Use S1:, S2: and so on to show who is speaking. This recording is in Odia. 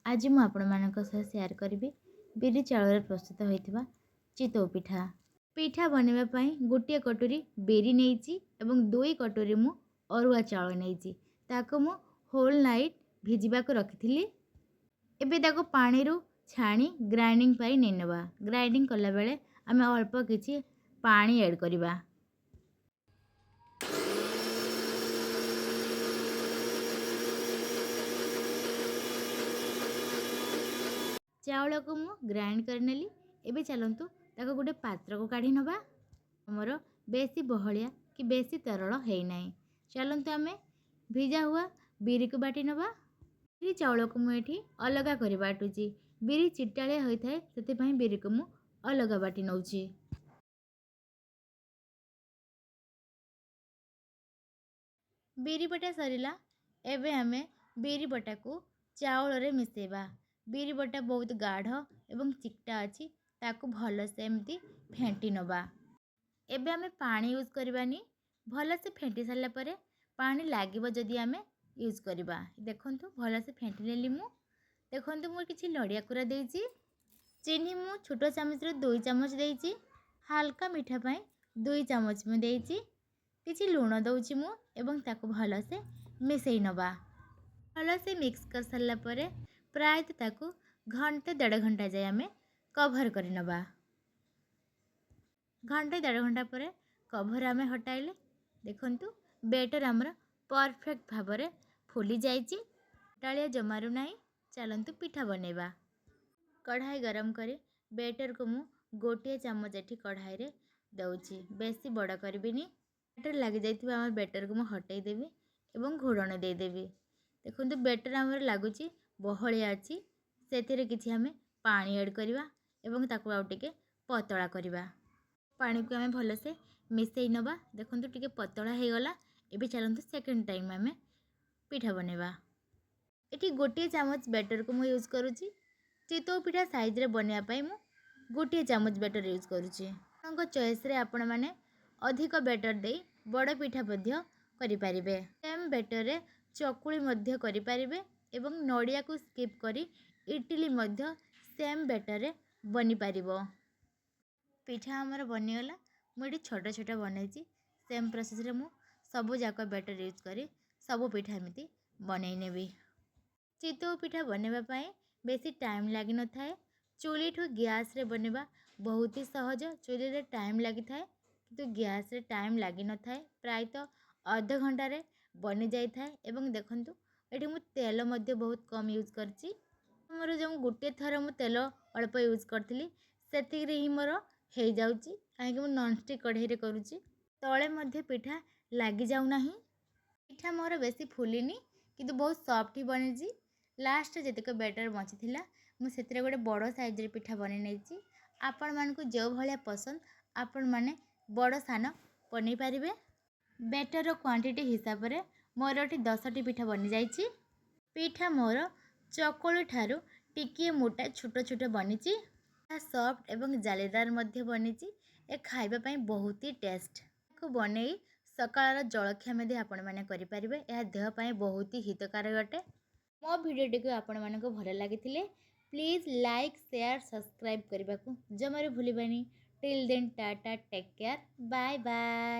S1: आज ମୁଁ ଆପଣମାନଙ୍କ ସହ ସେୟାର କରିବି ବିରି ଚାଉଳରେ ପ୍ରସ୍ତୁତ ହୋଇଥିବା ଚିତଉ ପିଠା। ପିଠା ବନେଇବା ପାଇଁ ଗୋଟିଏ କଟୋରୀ ବିରି ନେଇଛି ଏବଂ 2 କଟୋରୀ ମୁଁ ଅରୁଆ ଚାଉଳ ନେଇଛି। ତାକୁ ମୁଁ ହୋଲ୍ ନାଇଟ୍ ଭିଜିବାକୁ ରଖିଥିଲି। ଏବେ ତାକୁ ପାଣିରୁ ଛାଣି ଗ୍ରାଇଣ୍ଡିଙ୍ଗ ପାଇଁ ନେଇନେବା। ଗ୍ରାଇଣ୍ଡିଙ୍ଗ କଲାବେଳେ ଆମେ ଅଳ୍ପ କିଛି ପାଣି ଆଡ଼୍ କରିବା। ଚାଉଳକୁ ମୁଁ ଗ୍ରାଇଣ୍ଡ କରିନେଲି। ଏବେ ଚାଲନ୍ତୁ ତାକୁ ଗୋଟେ ପାତ୍ରକୁ କାଢ଼ି ନେବା। ଆମର ବେଶୀ ବହଳିଆ କି ବେଶୀ ତରଳ ହେଇନାହିଁ। ଚାଲନ୍ତୁ ଆମେ ଭିଜା ହୁଆ ବିରିକୁ ବାଟି ନେବା। ବିରି ଚାଉଳକୁ ମୁଁ ଏଠି ଅଲଗା କରି ବାଟୁଛି। ବିରି ଚିଟାଳିଆ ହୋଇଥାଏ, ସେଥିପାଇଁ ବିରିକୁ ମୁଁ ଅଲଗା ବାଟି ନେଉଛି। ବିରି ବଟା ସରିଲା। ଏବେ ଆମେ ବିରି ବଟାକୁ ଚାଉଳରେ ମିଶାଇବା। ବିରି ବଟା ବହୁତ ଗାଢ଼ ଏବଂ ଚିକଟା ଅଛି, ତାକୁ ଭଲସେ ଏମିତି ଫେଣ୍ଟି ନେବା। ଏବେ ଆମେ ପାଣି ୟୁଜ୍ କରିବାନି। ଭଲସେ ଫେଣ୍ଟି ସାରିଲା ପରେ ପାଣି ଲାଗିବ ଯଦି ଆମେ ୟୁଜ୍ କରିବା। ଦେଖନ୍ତୁ ଭଲସେ ଫେଣ୍ଟି ନେଲି ମୁଁ। ଦେଖନ୍ତୁ ମୁଁ କିଛି ନଡ଼ିଆ କୋରା ଦେଇଛି। ଚିନି ମୁଁ ଛୋଟ ଚାମଚରେ 2 ଚାମଚ ଦେଇଛି। ହାଲକା ମିଠା ପାଇଁ 2 ଚାମଚ ମୁଁ ଦେଇଛି। କିଛି ଲୁଣ ଦେଉଛି ମୁଁ ଏବଂ ତାକୁ ଭଲସେ ମିଶାଇ ନେବା। ଭଲସେ ମିକ୍ସ କରିସାରିଲା ପରେ ପ୍ରାୟତଃ ତାକୁ ଘଣ୍ଟେ 1.5 ଘଣ୍ଟା ଯାଏ ଆମେ କଭର୍ କରି ନେବା। ଘଣ୍ଟେ 1.5 ଘଣ୍ଟା ପରେ କଭର୍ ଆମେ ହଟାଇଲେ ଦେଖନ୍ତୁ ବେଟର୍ ଆମର ପରଫେକ୍ଟ ଭାବରେ ଫୁଲି ଯାଇଛି। ଡାଳିଆ ଜମାରୁ ନାହିଁ। ଚାଲନ୍ତୁ ପିଠା ବନେଇବା। କଢ଼ାଇ ଗରମ କରି ବେଟର୍କୁ ମୁଁ 1 ଚାମଚ ଏଠି କଢ଼ାଇରେ ଦେଉଛି। ବେଶୀ ବଡ଼ କରିବିନି। ବେଟର୍ ଲାଗିଯାଇଥିବା ଆମର ବେଟର୍କୁ ମୁଁ ହଟାଇ ଦେବି ଏବଂ ଘୋଡ଼ଣ ଦେଇଦେବି। ଦେଖନ୍ତୁ ବେଟର୍ ଆମର ଲାଗୁଛି ବହଳିଆ ଅଛି। ସେଥିରେ କିଛି ଆମେ ପାଣି ଆଡ଼୍ କରିବା ଏବଂ ତାକୁ ଆଉ ଟିକେ ପତଳା କରିବା। ପାଣିକୁ ଆମେ ଭଲସେ ମିଶାଇ ନେବା। ଦେଖନ୍ତୁ ଟିକେ ପତଳା ହେଇଗଲା। ଏବେ ଚାଲନ୍ତୁ ସେକେଣ୍ଡ ଟାଇମ୍ ଆମେ ପିଠା ବନେଇବା। ଏଠି 1 ଚାମଚ ବେଟର୍କୁ ମୁଁ ୟୁଜ୍ କରୁଛି। ଚିତଉ ପିଠା ସାଇଜ୍ରେ ବନେଇବା ପାଇଁ ମୁଁ 1 ଚାମଚ ବେଟର୍ ୟୁଜ୍ କରୁଛି। ଆପଣଙ୍କ ଚଏସ୍ରେ ଆପଣମାନେ ଅଧିକ ବେଟର୍ ଦେଇ ବଡ଼ ପିଠା ମଧ୍ୟ କରିପାରିବେ। ସେମ୍ ବେଟର୍ରେ ଚକୁଳି ମଧ୍ୟ କରିପାରିବେ ଏବଂ ନଡ଼ିଆକୁ ସ୍କିପ୍ କରି ଇଟିଲି ମଧ୍ୟ ସେମ୍ ବେଟର୍ରେ ବନିପାରିବ। ପିଠା ଆମର ବନିଗଲା। ମୁଁ ଏଠି ଛୋଟ ଛୋଟ ବନେଇଛି। ସେମ୍ ପ୍ରୋସେସ୍ରେ ମୁଁ ସବୁ ଯାକ ବେଟର୍ ୟୁଜ୍ କରି ସବୁ ପିଠା ଏମିତି ବନେଇ ନେବି। ଚିତଉ ପିଠା ବନେଇବା ପାଇଁ ବେଶୀ ଟାଇମ୍ ଲାଗିନଥାଏ। ଚୁଲିଠୁ ଗ୍ୟାସ୍ରେ ବନେଇବା ବହୁତ ହି ସହଜ। ଚୁଲିରେ ଟାଇମ୍ ଲାଗିଥାଏ କିନ୍ତୁ ଗ୍ୟାସ୍ରେ ଟାଇମ୍ ଲାଗିନଥାଏ। ପ୍ରାୟତଃ ଅଧ ଘଣ୍ଟାରେ ବନିଯାଇଥାଏ ଏବଂ ଦେଖନ୍ତୁ ଏଠି ମୁଁ ତେଲ ମଧ୍ୟ ବହୁତ କମ୍ ୟୁଜ୍ କରିଛି। ମୋର ଯେଉଁ 1 ଥର ମୁଁ ତେଲ ଅଳ୍ପ ୟୁଜ୍ କରିଥିଲି ସେତିକିରେ ହିଁ ମୋର ହେଇଯାଉଛି, କାହିଁକି ମୁଁ ନନ୍ଷ୍ଟିକ୍ କଢ଼େଇରେ କରୁଛି। ତଳେ ମଧ୍ୟ ପିଠା ଲାଗିଯାଉନାହିଁ। ପିଠା ମୋର ବେଶୀ ଫୁଲିନି କିନ୍ତୁ ବହୁତ ସଫ୍ଟ ହି ବନିଛି। ଲାଷ୍ଟରେ ଯେତିକ ବେଟର୍ ବଞ୍ଚିଥିଲା ମୁଁ ସେଥିରେ ଗୋଟେ ବଡ଼ ସାଇଜ୍ରେ ପିଠା ବନେଇ ନେଇଛି। ଆପଣମାନଙ୍କୁ ଯେଉଁ ଭଳିଆ ପସନ୍ଦ ଆପଣମାନେ ବଡ଼ ସାନ ବନେଇ ପାରିବେ। ବେଟର୍ର କ୍ୱାଣ୍ଟିଟି ହିସାବରେ ମୋର ଏଠି 10ଟି ପିଠା ବନିଯାଇଛି। ପିଠା ମୋର ଚକୁଳି ଠାରୁ ଟିକିଏ ମୋଟା ଛୋଟ ଛୋଟ ବନିଛି। ଏହା ସଫ୍ଟ ଏବଂ ଜାଲିଦାର ମଧ୍ୟ ବନିଛି। ଏ ଖାଇବା ପାଇଁ ବହୁତ ହି ଟେଷ୍ଟ। ଏହାକୁ ବନେଇ ସକାଳର ଜଳଖିଆ ମଧ୍ୟ ଆପଣମାନେ କରିପାରିବେ। ଏହା ଦେହ ପାଇଁ ବହୁତ ହି ହିତକାରକ ଅଟେ। ମୋ ଭିଡ଼ିଓଟିକୁ ଆପଣମାନଙ୍କୁ ଭଲ ଲାଗିଥିଲେ ପ୍ଲିଜ୍ ଲାଇକ୍, ସେୟାର, ସବସ୍କ୍ରାଇବ୍ କରିବାକୁ ଜମାରୁ ଭୁଲିବେନି। Till then tata, take care, bye bye.